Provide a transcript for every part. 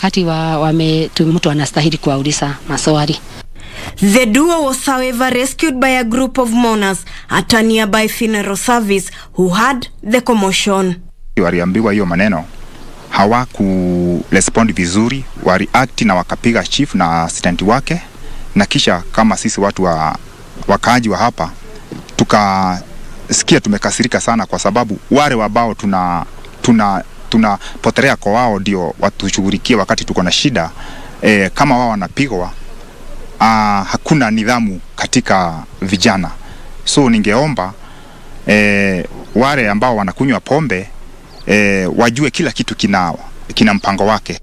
wakati mtu anastahili kuuliza maswali. The duo was however rescued by a group of mourners at a nearby funeral service who heard the commotion. Waliambiwa hiyo maneno, hawaku respond vizuri, waliact na wakapiga chief na assistant wake, na kisha kama sisi watu wakaaji wa hapa tukasikia tumekasirika sana, kwa sababu wale ambao tunapotelea kwa wao ndio watushughulikie wakati tuko na shida. Kama wao wanapigwa, hakuna nidhamu katika vijana. So ningeomba wale ambao wanakunywa pombe wajue kila kitu kina mpango wake.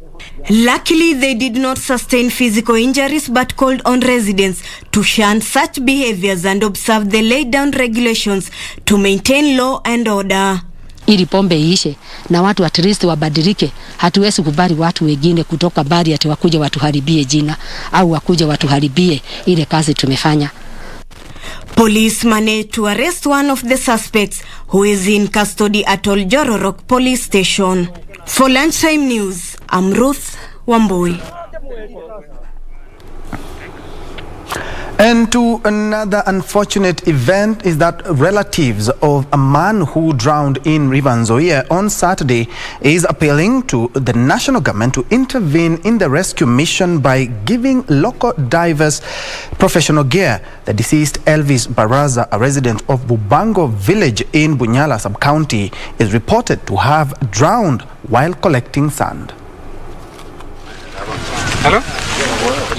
Luckily, they did not sustain physical injuries but called on residents to shun such behaviors and observe the laid down regulations to maintain law and order. Ili pombe iishe na watu at least wabadilike. Hatuwezi kubali watu wengine kutoka bari ati wakuja watuharibie jina au wakuja watuharibie ile kazi tumefanya. Police managed to arrest one of the suspects who is in custody at Oljororok Police Station. For Lunchtime News, I'm Ruth Wambui. And to another unfortunate event is that relatives of a man who drowned in River Nzoia on Saturday is appealing to the national government to intervene in the rescue mission by giving local divers professional gear. The deceased Elvis Baraza, a resident of Bubango village in Bunyala sub-county, is reported to have drowned while collecting sand. Hello?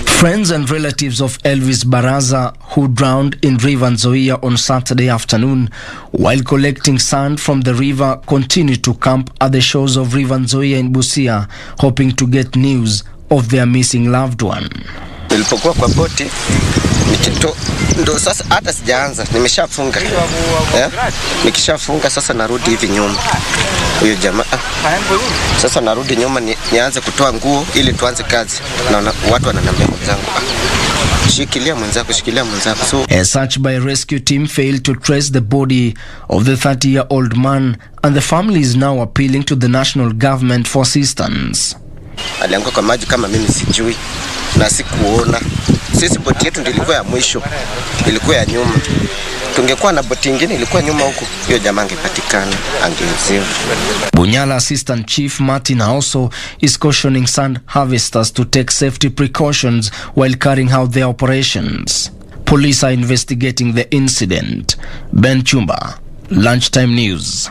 Friends and relatives of Elvis Baraza, who drowned in River Nzoia on Saturday afternoon while collecting sand from the river, continue to camp at the shores of River Nzoia in Busia, hoping to get news of their missing loved one. Nilipokuwa kwa boti ndo sasa hata sijaanza, nimeshafunga. Nikishafunga sasa narudi hivi nyuma. Huyo jamaa sasa narudi nyuma nianze kutoa nguo ili tuanze kazi. Na watu wananiambia mwenzangu, shikilia mwenzako. So a search by rescue team failed to trace the body of the 30-year-old man, and the family is now appealing to the national government for assistance. Alianguka kwa maji kama mimi sijui na sikuona. Sisi boti yetu ilikuwa ya mwisho, ilikuwa ya nyuma. Tungekuwa na boti nyingine ilikuwa nyuma huko, hiyo jamaa angepatikana, angeziwa. Bunyala Assistant Chief Martin also is cautioning sand harvesters to take safety precautions while carrying out their operations. Police are investigating the incident. Ben Chumba, Lunchtime News.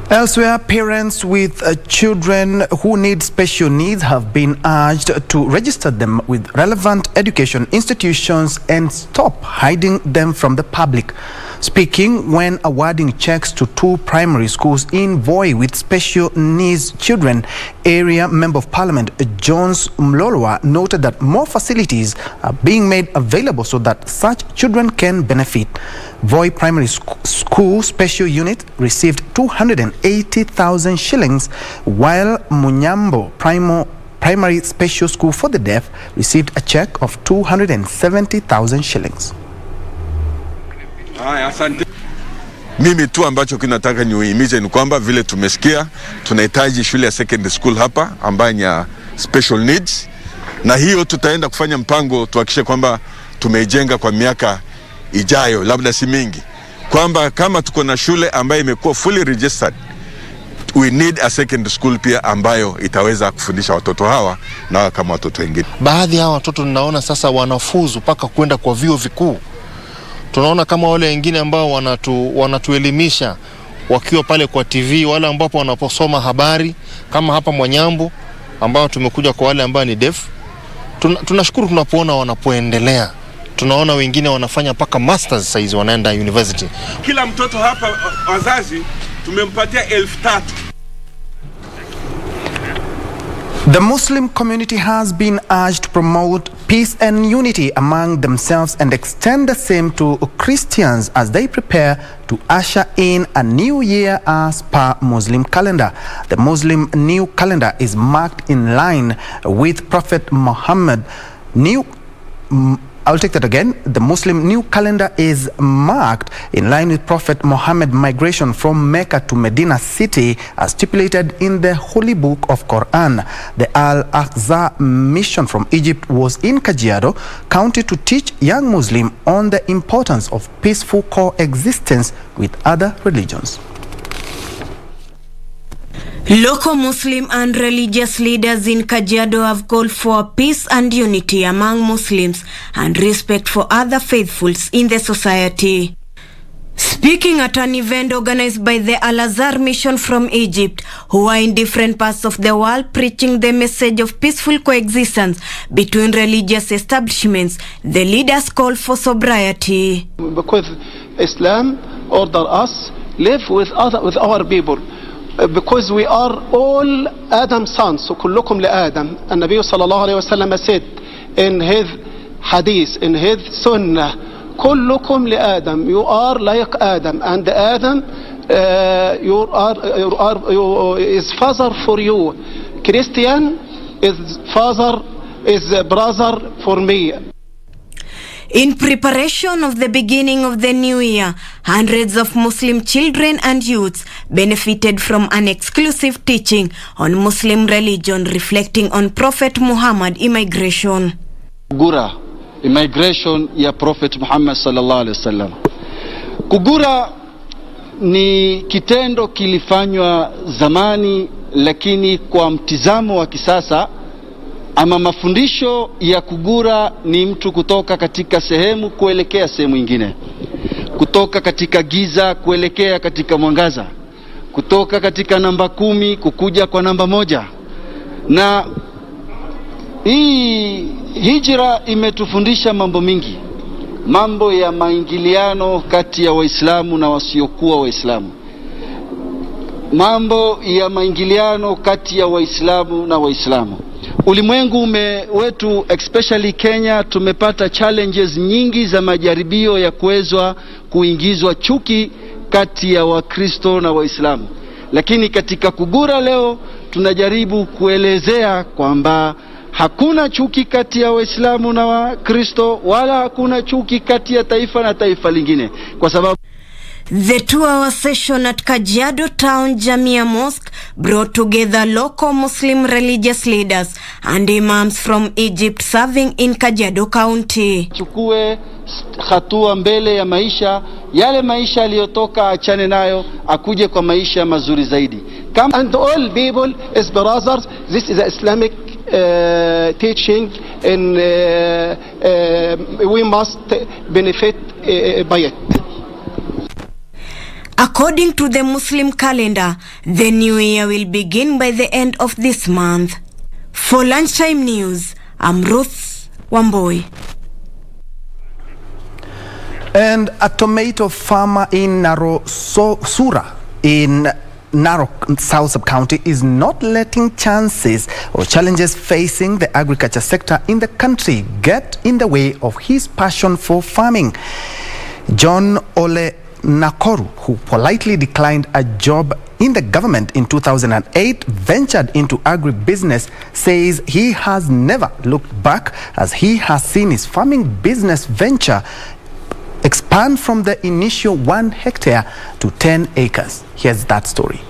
Elsewhere, parents with children who need special needs have been urged to register them with relevant education institutions and stop hiding them from the public. Speaking when awarding checks to 2 primary schools in Voi with special needs children, Area Member of Parliament Jones Mlolwa noted that more facilities are being made available so that such children can benefit. Voi Primary School Special Unit received 280,000 shillings, while Munyambo Primary Special School for the Deaf received a check of 270,000 shillings. Mimi tu ambacho kinataka niuhimize ni kwamba vile tumesikia tunahitaji shule ya secondary school hapa ambayo ni special needs, na hiyo tutaenda kufanya mpango tuhakikishe kwamba tumeijenga kwa miaka ijayo, labda si mingi, kwamba kama tuko na shule ambayo imekuwa fully registered, we need a secondary school pia ambayo itaweza kufundisha watoto hawa na kama watoto wengine. Baadhi ya watoto ninaona sasa wanafuzu paka kwenda kwa vyuo vikuu. Tunaona kama wale wengine ambao wanatuelimisha wakiwa pale kwa TV, wale ambapo wanaposoma habari kama hapa Mwanyambo ambao tumekuja kwa wale ambao ni deaf. Tunashukuru tunapoona wanapoendelea. Tunaona wengine wanafanya paka masters size, wanaenda university. Kila mtoto hapa wazazi tumempatia 3,000. The Muslim community has been urged to promote peace and unity among themselves and extend the same to Christians as they prepare to usher in a new year as per Muslim calendar. The Muslim new calendar is marked in line with Prophet Muhammad new I'll take that again. The Muslim new calendar is marked in line with Prophet Muhammad migration from Mecca to Medina city as stipulated in the Holy Book of Quran. The Al-Aqsa mission from Egypt was in Kajiado County to teach young Muslims on the importance of peaceful coexistence with other religions. Local Muslim and religious leaders in Kajiado have called for peace and unity among Muslims and respect for other faithfuls in the society. Speaking at an event organized by the Al-Azhar mission from Egypt, who are in different parts of the world preaching the message of peaceful coexistence between religious establishments, the leaders called for sobriety. Because Islam order us live with our people. Because we are all Adam's sons, so كلكم لآدم. And Nabi sallallahu alayhi wa sallam said in his hadith, in his sunnah, كلكم لآدم, you are like Adam, and Adam is father for you. Christian is father, is brother for me. In preparation of the beginning of the new year, hundreds of Muslim children and youths benefited from an exclusive teaching on Muslim religion reflecting on Prophet Muhammad immigration. Kugura, immigration ya Prophet Muhammad sallallahu alaihi wasallam. Kugura ni kitendo kilifanywa zamani, lakini kwa mtizamo wa kisasa ama mafundisho ya kugura ni mtu kutoka katika sehemu kuelekea sehemu nyingine, kutoka katika giza kuelekea katika mwangaza, kutoka katika namba 10 kukuja kwa namba 1. Na hii hijra imetufundisha mambo mingi, mambo ya maingiliano kati ya Waislamu na wasiokuwa Waislamu, mambo ya maingiliano kati ya Waislamu na Waislamu. Ulimwengu wetu, especially Kenya, tumepata challenges nyingi za majaribio ya kuwezwa kuingizwa chuki kati ya Wakristo na Waislamu. Lakini katika kugura leo tunajaribu kuelezea kwamba hakuna chuki kati ya Waislamu na Wakristo, wala hakuna chuki kati ya taifa na taifa lingine, kwa sababu the 2-hour session at Kajiado Town Jamia Mosque brought together local Muslim religious leaders and imams from Egypt serving in Kajiado County. Chukue hatua mbele ya maisha, yale maisha aliyotoka achane nayo, akuje kwa maisha mazuri zaidi. And all people is brothers. This is a Islamic teaching, and we must benefit by it. According to the Muslim calendar, the new year will begin by the end of this month. For Lunchtime News, I'm Ruth Wamboi. And a tomato farmer in Narosura in Narok South Sub-County is not letting chances or challenges facing the agriculture sector in the country get in the way of his passion for farming. John Ole Nakoru, who politely declined a job in the government in 2008, ventured into agribusiness, says he has never looked back as he has seen his farming business venture expand from the initial 1 hectare to 10 acres. Here's that story.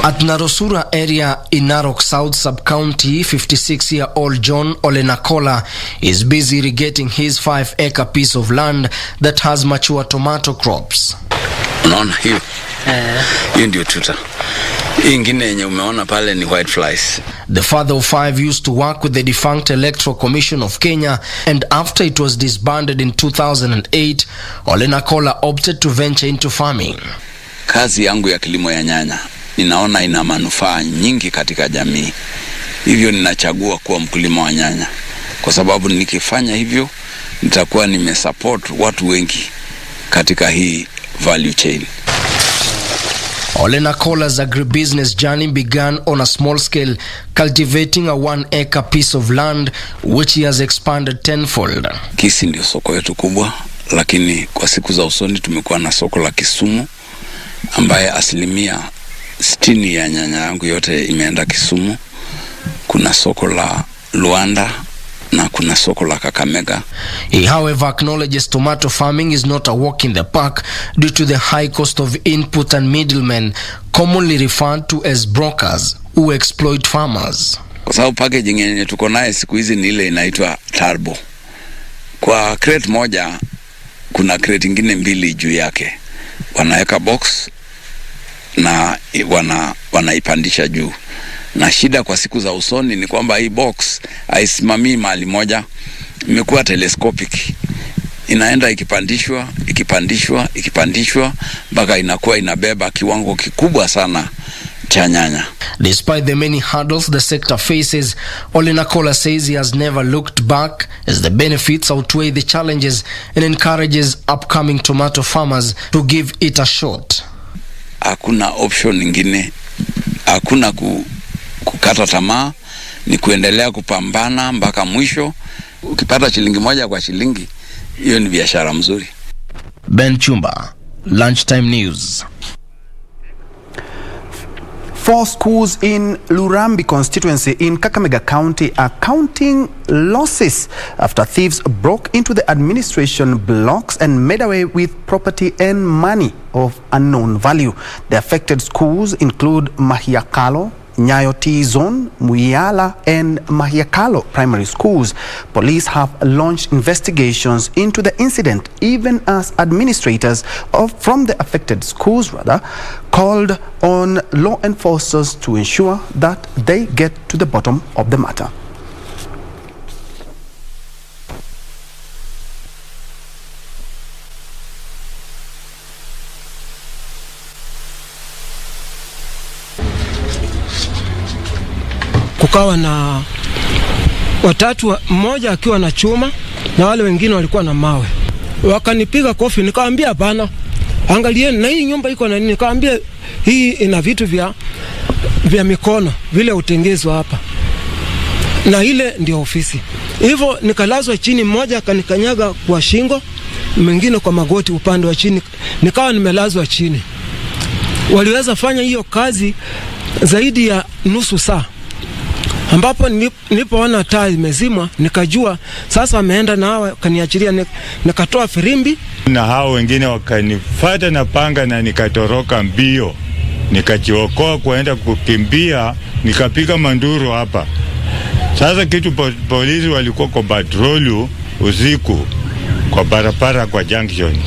At Narosura area in Narok South Sub-County, 56-year-old John Olenakola is busy irrigating his 5-acre piece of land that has mature tomato crops. Unaona hiyo ndio tuta. Ingine yenye umeona pale ni white flies. The father of 5 used to work with the defunct Electoral Commission of Kenya, and after it was disbanded in 2008, Olenakola opted to venture into farming. Kazi yangu ya kilimo ya nyanya ninaona ina manufaa nyingi katika jamii. Hivyo ninachagua kuwa mkulima wa nyanya, kwa sababu nikifanya hivyo nitakuwa nimesupport watu wengi katika hii value chain. Olenakola's agribusiness journey began on a small scale, cultivating a 1-acre piece of land, which he has expanded tenfold. Kisii ndio soko yetu kubwa, lakini kwa siku za usoni tumekuwa na soko la Kisumu, ambaye 60% ya nyanya yangu yote imeenda Kisumu. Kuna soko la Luanda na kuna soko la Kakamega. He however acknowledges tomato farming is not a walk in the park due to the high cost of input and middlemen, commonly referred to as brokers, who exploit farmers. Kwa sababu packaging yenye tuko naye siku hizi ni ile inaitwa turbo. Kwa crate moja kuna crate ingine 2 juu yake. Wanaweka box na wanaipandisha juu. Na shida kwa siku za usoni ni kwamba hii box haisimamii mahali moja, imekuwa telescopic. Inaenda ikipandishwa mpaka inakuwa inabeba kiwango kikubwa sana cha nyanya. Despite the many hurdles the sector faces, Ole Nakola says he has never looked back as the benefits outweigh the challenges and encourages upcoming tomato farmers to give it a shot. Hakuna option nyingine, hakuna kukata tamaa, ni kuendelea kupambana mpaka mwisho. Ukipata shilingi moja kwa shilingi, hiyo ni biashara mzuri. Ben Chumba, Lunchtime News. 4 schools in Lurambi constituency in Kakamega County are counting losses after thieves broke into the administration blocks and made away with property and money of unknown value. The affected schools include Mahiakalo, Nyayo T-Zone, Muyala and Mahiakalo primary schools. Police have launched investigations into the incident, even as administrators from the affected schools called on law enforcers to ensure that they get to the bottom of the matter. Kukawa na watatu, mmoja akiwa na chuma na wale wengine walikuwa na mawe. Wakanipiga kofi, nikamwambia hapana, angalieni na hii nyumba iko na nini. Nikamwambia hii ina vitu vya mikono vile utengezwa hapa, na ile ndio ofisi. Hivyo nikalazwa chini, mmoja akanikanyaga kwa shingo, mwingine kwa magoti upande wa chini, nikawa nimelazwa chini. Waliweza fanya hiyo kazi zaidi ya nusu saa, ambapo nilipoona taa imezimwa nikajua sasa ameenda, na hawa kaniachilia, nikatoa firimbi na hao wengine wakanifuata na panga na nikatoroka mbio, nikajiokoa kuenda kukimbia, nikapiga manduru hapa. Sasa kitu polisi walikuwa kwa patrolu usiku kwa barabara kwa junction,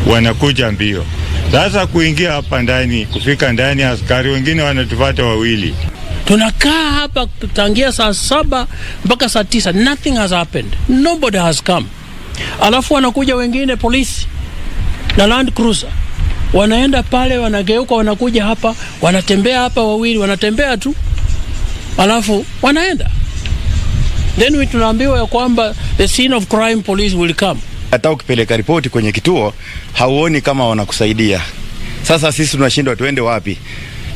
wanakuja mbio. Sasa kuingia hapa ndani, kufika ndani, askari wengine wanatufuata 2. Tunakaa hapa tangia saa 7 mpaka saa 9. Nothing has happened. Nobody has come. Alafu wanakuja wengine polisi na Land Cruiser. Wanaenda pale, wanageuka, wanakuja hapa, wanatembea hapa 2, wanatembea tu. Alafu wanaenda. Then we tunaambiwa ya kwamba the scene of crime police will come. Hata ukipeleka ripoti kwenye kituo, hauoni kama wanakusaidia. Sasa sisi tunashindwa tuende wapi?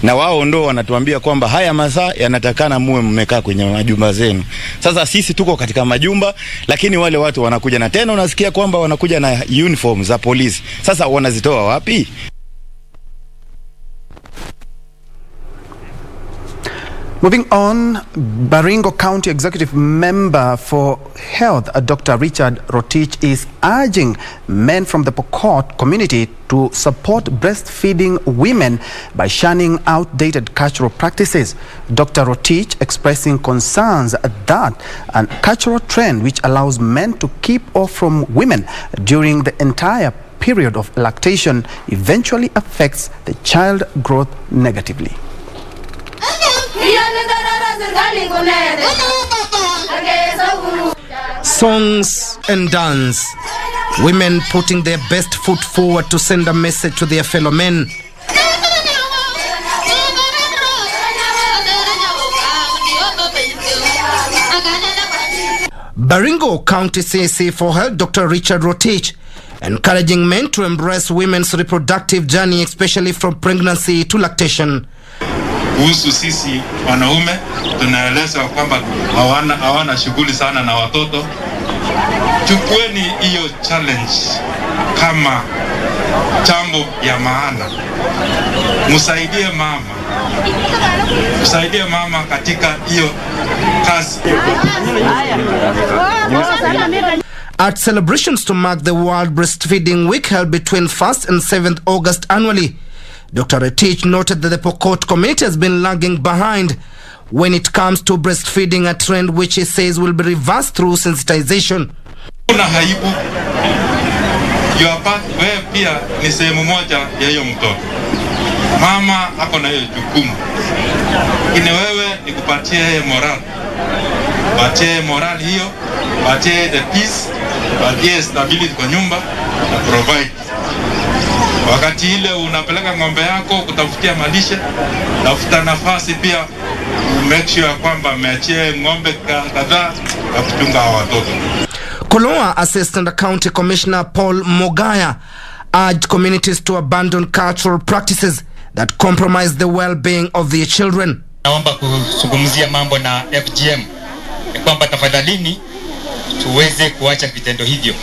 Na wao ndo wanatuambia kwamba haya masaa yanatakana muwe mmekaa kwenye majumba zenu. Sasa sisi tuko katika majumba, lakini wale watu wanakuja, na tena unasikia kwamba wanakuja na uniform za polisi. Sasa wanazitoa wapi? Moving on, Baringo County Executive Member for Health, Dr. Richard Rotich, is urging men from the Pokot community to support breastfeeding women by shunning outdated cultural practices. Dr. Rotich expressing concerns that a cultural trend which allows men to keep off from women during the entire period of lactation eventually affects the child growth negatively. Songs and dance, women putting their best foot forward to send a message to their fellow men. Baringo County CC for Health Dr. Richard Rotich encouraging men to embrace women's reproductive journey, especially from pregnancy to lactation. Kuhusu sisi wanaume tunaeleza kwamba hawana shughuli sana na watoto. Chukueni hiyo challenge kama jambo ya maana. Msaidie mama katika hiyo kazi. At celebrations to mark the World Breastfeeding Week held between 1st and 7th August annually, Dr. Retich noted that the Pokot community has been lagging behind when it comes to breastfeeding, a trend which he says will be reversed through sensitization. Kuna haibu wewe pia ni sehemu moja ya hiyo mtoto. Mama ako na hiyo jukumu. Ine wewe ni kupatie moral. Patie moral hiyo, patie the peace, patie stability kwa nyumba na provide. Wakati ile unapeleka ng'ombe yako kutafutia malishe, tafuta nafasi pia make sure kwamba umeachia ng'ombe kadhaa na kuchunga watoto. Koloa Assistant County Commissioner Paul Mogaya urged communities to abandon cultural practices that compromise the well-being of their children. Naomba kuzungumzia mambo na FGM kwamba tafadhalini tuweze kuacha vitendo hivyo.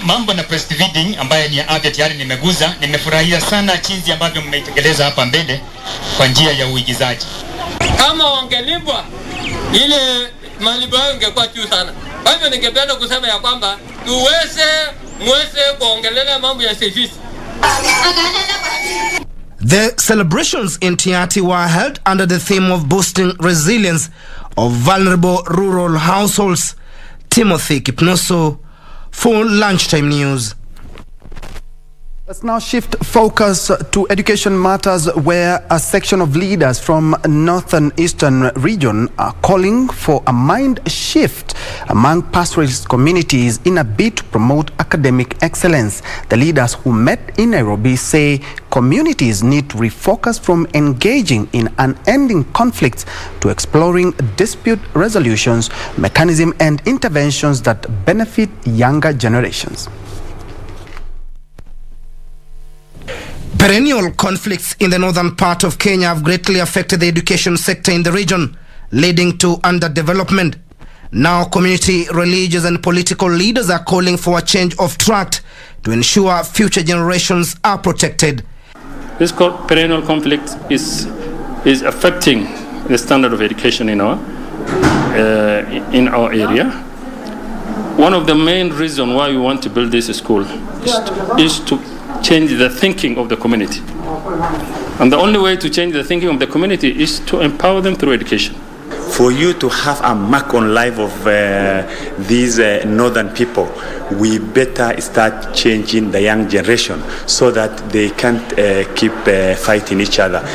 Mambo na breastfeeding ambayo ni afya tayari nimeguza. Nimefurahia sana jinsi ambavyo mmeitekeleza hapa mbele kwa njia ya uigizaji. Kama wangelipwa ile malipo yao ingekuwa juu sana. Kwa hivyo ningependa kusema ya kwamba muweze kuongelea mambo ya service. The celebrations in Tiati were held under the theme of boosting resilience of vulnerable rural households. Timothy Kipnoso for Lunchtime News. Let's now shift focus to education matters, where a section of leaders from Northern Eastern region are calling for a mind shift among pastoralist communities in a bid to promote academic excellence. The leaders who met in Nairobi say communities need to refocus from engaging in unending conflicts to exploring dispute resolutions, mechanisms and interventions that benefit younger generations. Perennial conflicts in the northern part of Kenya have greatly affected the education sector in the region, leading to underdevelopment. Now, community, religious and political leaders are calling for a change of track to ensure future generations are protected. This perennial conflict is affecting the standard of education in our area. One of the main reasons why we want to build this school is to change the thinking of the community. And the only way to change the thinking of the community is to empower them through education. For you to have a mark on life of these northern people, we better start changing the young generation so that they can't keep fighting each other.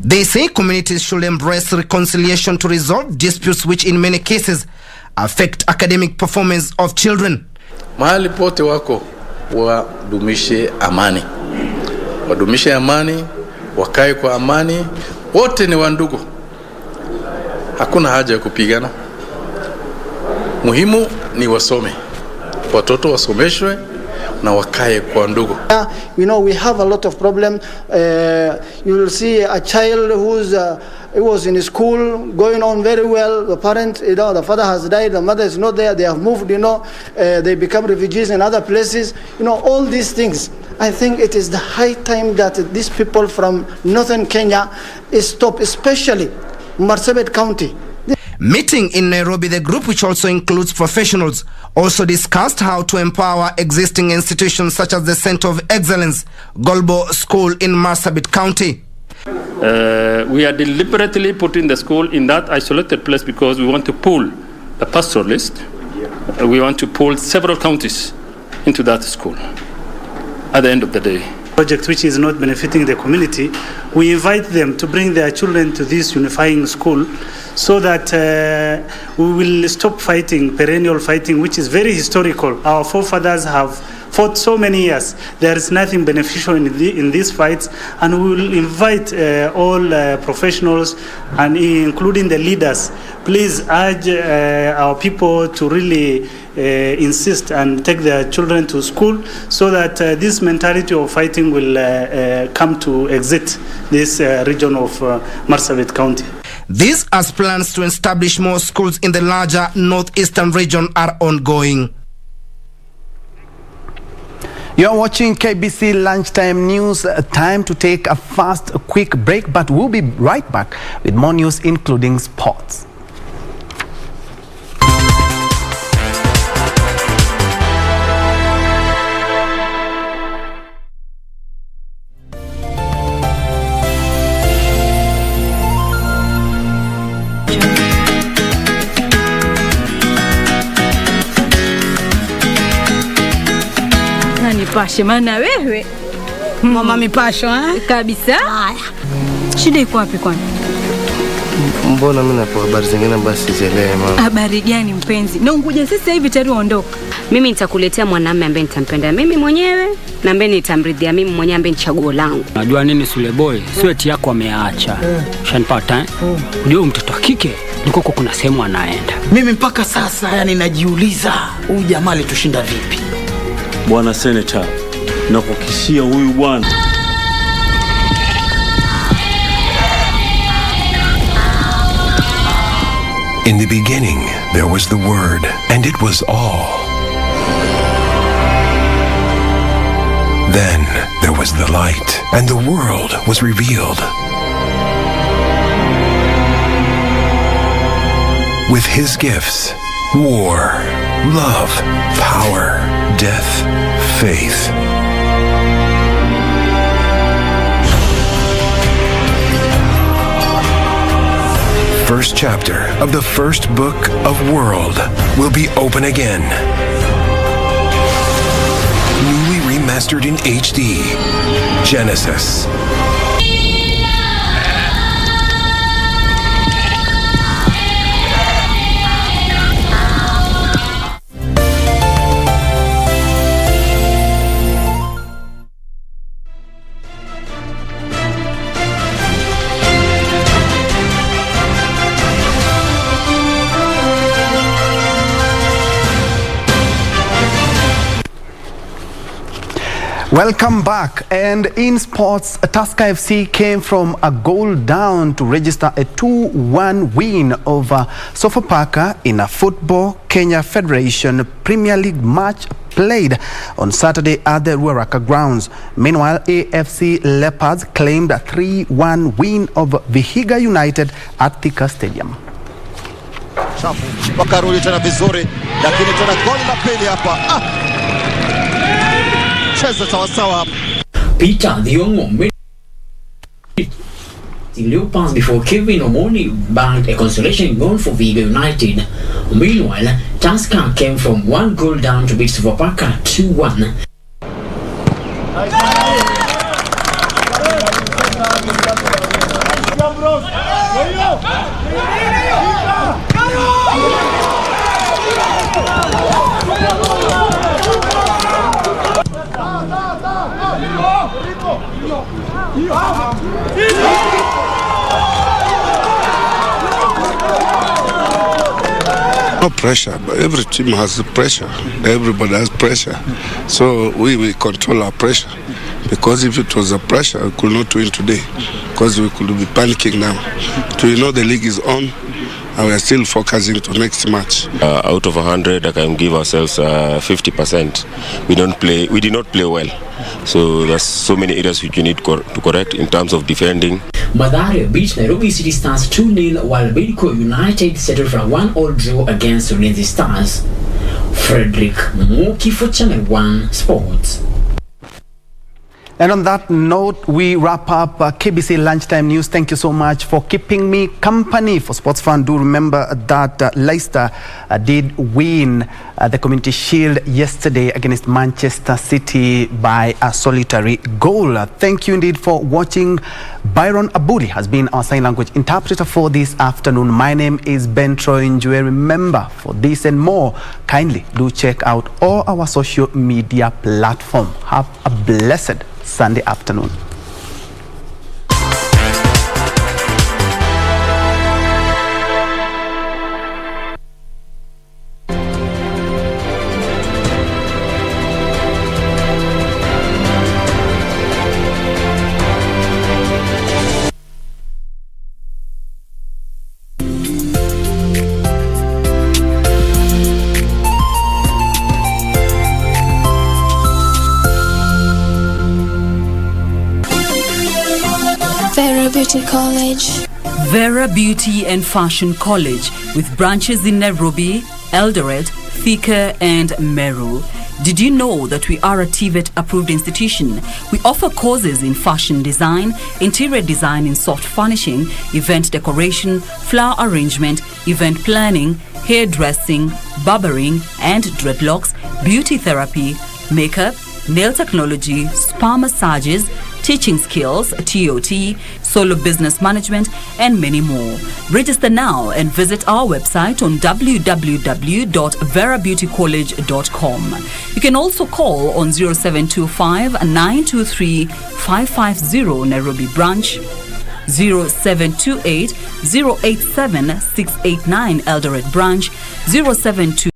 They say communities should embrace reconciliation to resolve disputes which in many cases affect academic performance of children. Mahali pote wako wadumishe amani, wakae kwa amani, wote ni wandugu, hakuna haja ya kupigana. Muhimu ni wasome, watoto wasomeshwe na wakae kwa ndugu. You know, we have a lot of problem. You will see a child who was in school going on very well. The parent, the father has died, the mother is not there. They have moved, they become refugees in other places. All these things. I think it is the high time that these people from northern Kenya stop, especially Marsabit County. Meeting in Nairobi, the group, which also includes professionals, also discussed how to empower existing institutions such as the Center of Excellence, Golbo School in Marsabit County. We are deliberately putting the school in that isolated place because we want to pull the pastoralist. We want to pull several counties into that school at the end of the day. Project which is not benefiting the community, we invite them to bring their children to this unifying school so that we will stop fighting, perennial fighting, which is very historical. Our forefathers have fought so many years. There is nothing beneficial in these fights, and we will invite all professionals, and including the leaders. Please urge our people to really insist and take their children to school so that this mentality of fighting will come to exit this region of Marsabit County. These, as plans to establish more schools in the larger northeastern region, are ongoing. You're watching KBC Lunchtime News. Time to take a quick break, but we'll be right back with more news, including sports. Nipashe maana wewe mama mipasho kabisa. Haya. Shida iko wapi kwani? Mbona mimi napo habari zingine basi sielewi mama. Habari gani mpenzi? Na unguja sasa hivi tayari uondoka. Mimi nitakuletea mwanamume ambaye nitampenda mimi mwenyewe na ambaye nitamridhia mimi mwenyewe ambaye ni chaguo langu. Unajua nini Sule boy? Sio eti yako ameacha. Shanipata Unajua mtoto wa kike ndiko kuna sehemu anaenda. Mimi mpaka sasa yani najiuliza huyu jamaa alitushinda vipi? Bwana Senator, nakukishia huyu bwana. In the beginning, there was the Word, and it was all. Then there was the light, and the world was revealed. With his gifts, war, love, power, death, faith. First chapter of the first book of World will be open again. Newly remastered in HD. Genesis. Welcome back. And in sports, Tusker FC came from a goal down to register a 2-1 win over Sofapaka in a Football Kenya Federation Premier League match played on Saturday at the Ruaraka grounds. Meanwhile, AFC Leopards claimed a 3-1 win over Vihiga United at Thika Stadium. Wakarudi tena vizuri, lakini tena goli la pili hapa. Cheza sawa. Peter, the young one, the Leopards before Kevin Omoni bagged a consolation goal for Vihiga United. Meanwhile, Tusker came from 1 goal down to beat Sofapaka 2-1. No pressure, but every team has pressure. Everybody has pressure. So we control our pressure. Because if it was a pressure, we could not win today. Because we could be panicking now. So you know the league is on, and we are still focusing to next match. Out of 100, I can give ourselves 50%. We did not play well. So there's so many areas which you need to correct in terms of defending. Mathare beat Nairobi City Stars 2-0 while Bidco United settled for a 1-1 draw against Ulinzi Stars. Frederick Muki for Channel 1 Sports. And on that note, we wrap up KBC Lunchtime News. Thank you so much for keeping me company. For sports fans, do remember that Leicester did win the Community Shield yesterday against Manchester City by a solitary goal. Thank you indeed for watching. Byron Abuli has been our sign language interpreter for this afternoon. My name is Ben Troy Njue. Remember, for this and more, kindly do check out all our social media platforms. Have a blessed Sunday afternoon. Vera Beauty College. Vera Beauty and Fashion College with branches in Nairobi, Eldoret, Thika and Meru. Did you know that we are a TVET approved institution? We offer courses in fashion design, interior design in soft furnishing, event decoration, flower arrangement, event planning, hairdressing, barbering and dreadlocks, beauty therapy, makeup, nail technology, spa massages, teaching skills, TOT, solo business management, and many more. Register now and visit our website on www.verabeautycollege.com. You can also call on 0725 923 550 Nairobi branch, 0728 087 689 Eldoret branch, 072